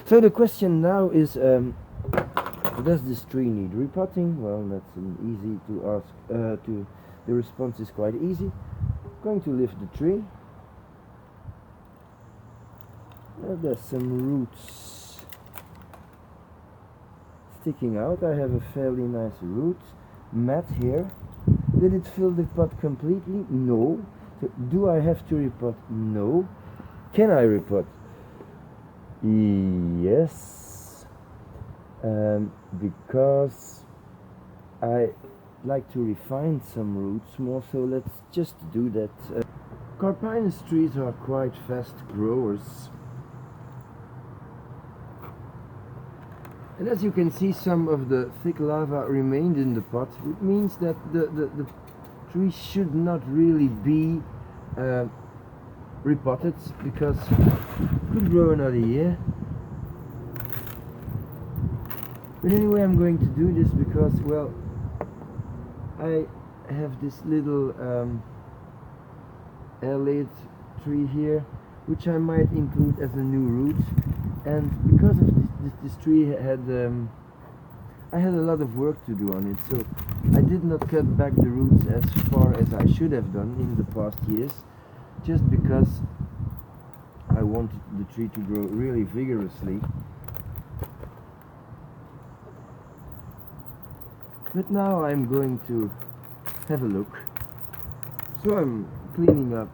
So the question now is, does this tree need repotting? Well, that's easy to ask. The response is quite easy. I'm going to lift the tree. There's some roots sticking out. I have a fairly nice root mat here. Did it fill the pot completely? No. So do I have to repot? No. Can I repot? Yes, because I like to refine some roots more, so let's just do that. Carpinus trees are quite fast growers, and as you can see, some of the thick lava remained in the pot, which means that the tree should not really be repotted, because it could grow another year. But anyway, I'm going to do this because, well, I have this little airlaid tree here, which I might include as a new root. And because of this tree had I had a lot of work to do on it, so I did not cut back the roots as far as I should have done in the past years, just because I wanted the tree to grow really vigorously. But now I'm going to have a look. So I'm cleaning up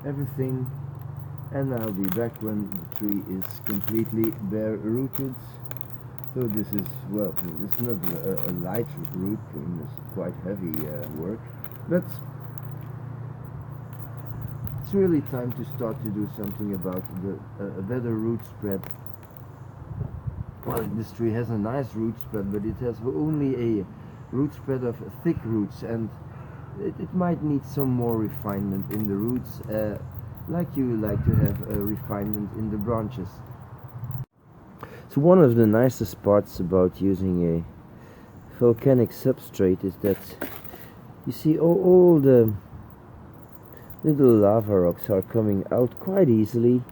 everything, and I'll be back when the tree is completely bare rooted. So this is, well, it's not a light root, it's quite heavy work, but it's really time to start to do something about a better root spread. Well, this tree has a nice root spread, but it has only a root spread of thick roots, and it might need some more refinement in the roots, like you like to have a refinement in the branches. So one of the nicest parts about using a volcanic substrate is that you see all the little lava rocks are coming out quite easily,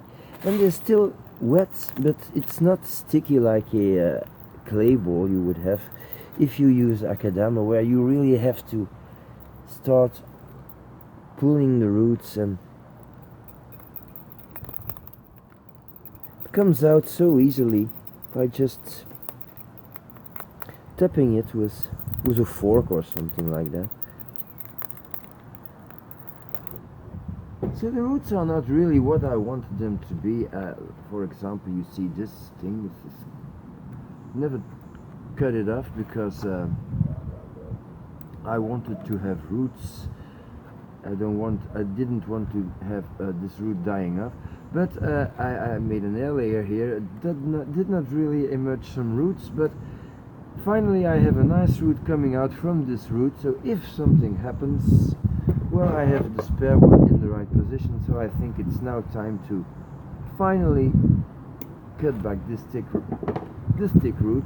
and they're still wet, but it's not sticky like a clay ball you would have if you use akadama, where you really have to start pulling the roots, and it comes out so easily by just tapping it with a fork or something like that. So the roots are not really what I wanted them to be. For example, you see this thing, this is never cut it off because I wanted to have roots. I didn't want to have this root dying off, but I made an air layer here. It did not really emerge some roots, but finally I have a nice root coming out from this root. So if something happens, well, I have the spare one in the right position. So I think it's now time to finally cut back this thick root.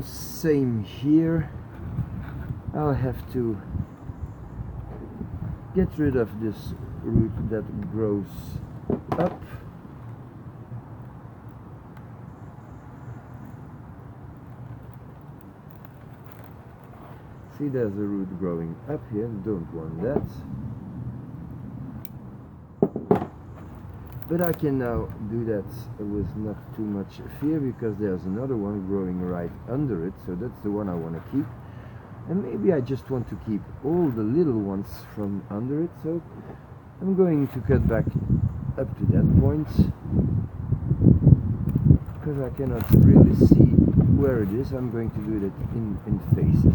Same here. I'll have to get rid of this root that grows up. See, there's a root growing up here, don't want that. But I can now do that with not too much fear, because there's another one growing right under it, so that's the one I want to keep. And maybe I just want to keep all the little ones from under it, so I'm going to cut back up to that point, because I cannot really see where it is. I'm going to do that in phases.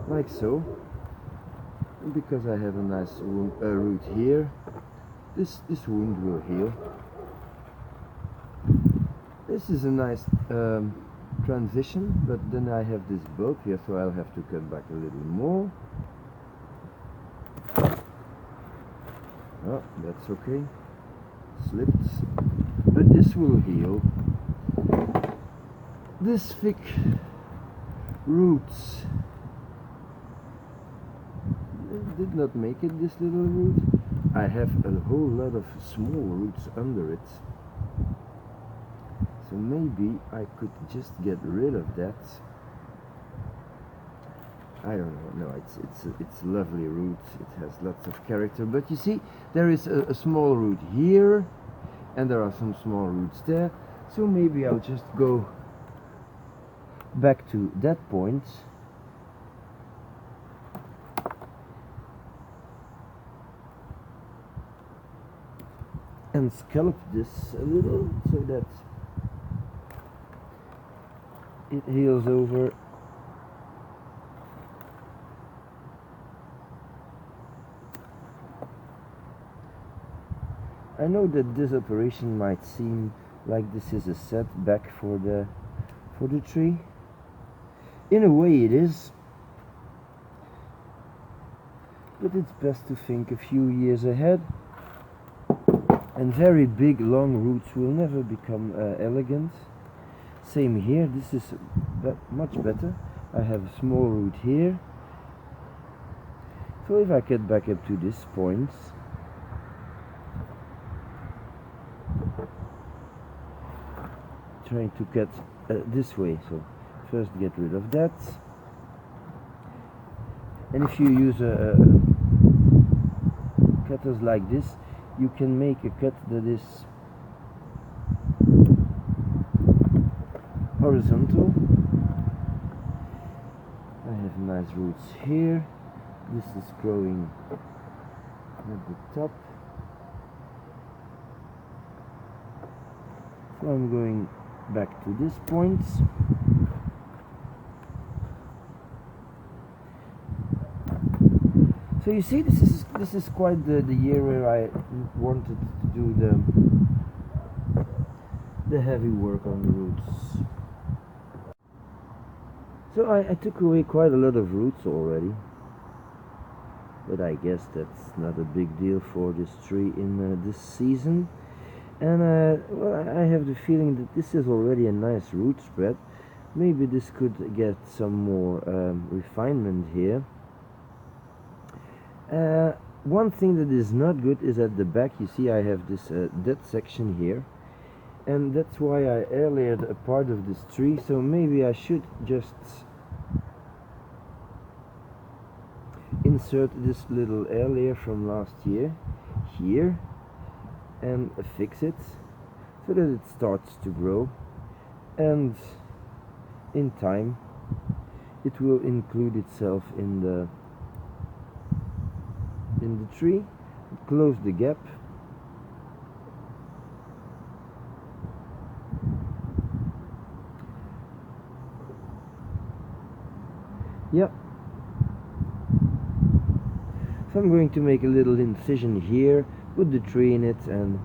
Like so. Because I have a nice root here, this wound will heal. This is a nice transition, but then I have this bulb here, so I'll have to cut back a little more. Oh, that's okay. Slipped, but this will heal. This thick roots did not make it, this little root. I have a whole lot of small roots under it, so maybe I could just get rid of that. I don't know. No, it's lovely roots. It has lots of character. But you see, there is a small root here, and there are some small roots there. So maybe I'll just go back to that point. And scallop this a little so that it heals over. I know that this operation might seem like this is a setback for the tree. In a way it is, but it's best to think a few years ahead. And very big long roots will never become elegant. Same here, this is much better. I have a small root here. So if I get back up to this point, trying to cut this way, so first get rid of that. And if you use cutters like this, you can make a cut that is horizontal. I have nice roots here. This is growing at the top. So I'm going back to this point. So you see, this is quite the year where I wanted to do the heavy work on the roots. So I took away quite a lot of roots already, but I guess that's not a big deal for this tree in this season. And well, I have the feeling that this is already a nice root spread. Maybe this could get some more refinement here. One thing that is not good is at the back. You see, I have this dead section here, and that's why I air-layered a part of this tree. So maybe I should just insert this little air layer from last year here and fix it so that it starts to grow, and in time it will include itself in the tree, close the gap. Yep. So I'm going to make a little incision here, put the tree in it, and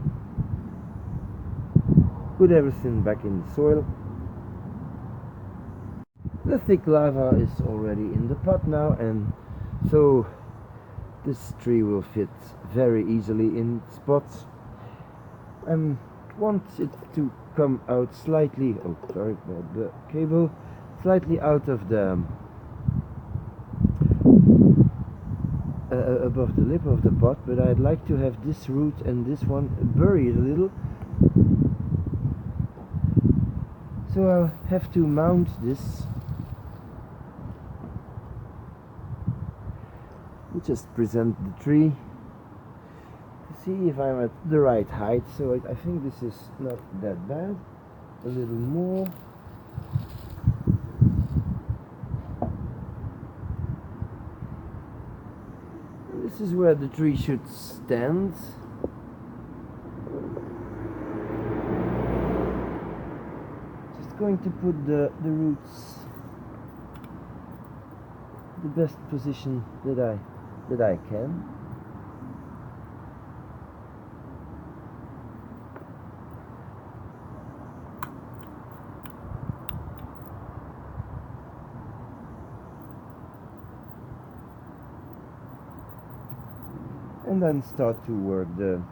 put everything back in the soil. The thick lava is already in the pot now, and so this tree will fit very easily in spots. I want it to come out slightly, oh sorry about the cable, slightly out of the above the lip of the pot, but I'd like to have this root and this one buried a little. So I'll have to mount this. Just present the tree to see if I'm at the right height. So I think this is not that bad. A little more. This is where the tree should stand. Just going to put the roots the best position that I can. and then start to work the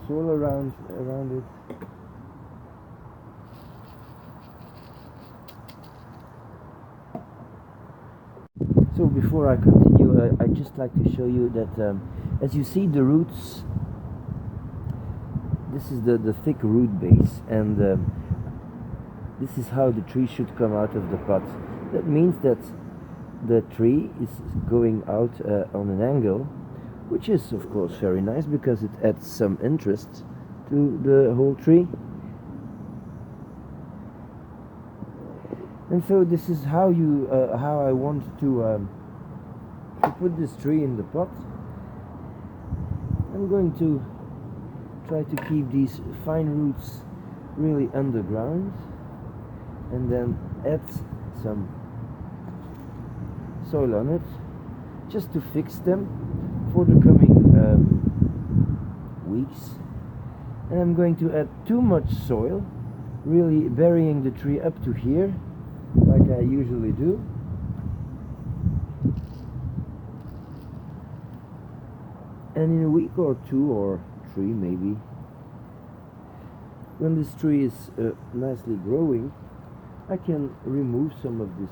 soil around it. So before I continue, I'd just like to show you that as you see the roots, this is the thick root base, and this is how the tree should come out of the pot. That means that the tree is going out on an angle, which is of course very nice because it adds some interest to the whole tree. And so this is how I want to put this tree in the pot. I'm going to try to keep these fine roots really underground, and then add some soil on it just to fix them for the coming weeks. And I'm going to add too much soil, really burying the tree up to here like I usually do. And in a week or two or three maybe, when this tree is nicely growing, I can remove some of this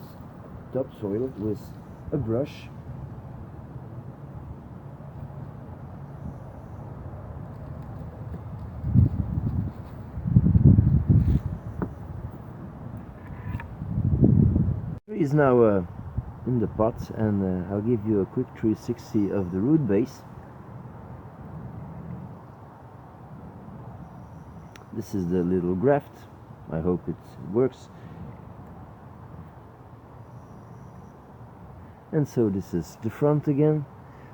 topsoil with a brush. The tree is now in the pot, and I'll give you a quick 360 of the root base. This is the little graft. I hope it works. And so this is the front again.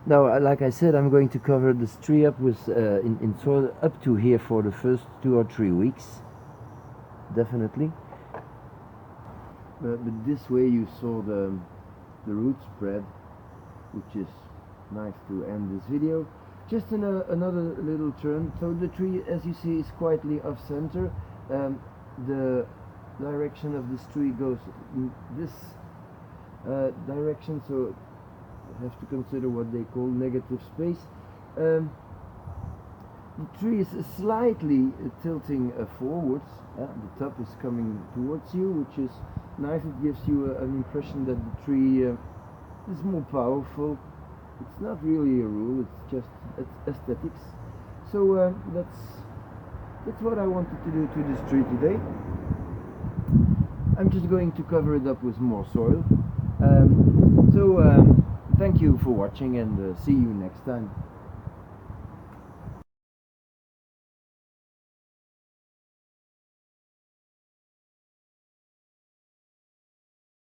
Now, like I said, I'm going to cover this tree up with in soil up to here for the first 2 or 3 weeks, definitely. But this way you saw the root spread, which is nice to end this video. Just another little turn. So the tree, as you see, is quietly off center. The direction of this tree goes in this direction, so you have to consider what they call negative space. The tree is slightly tilting forwards. The top is coming towards you, which is nice. It gives you an impression that the tree is more powerful. It's not really a rule, it's just aesthetics. So that's what I wanted to do to this tree today. I'm just going to cover it up with more soil. Thank you for watching, and see you next time.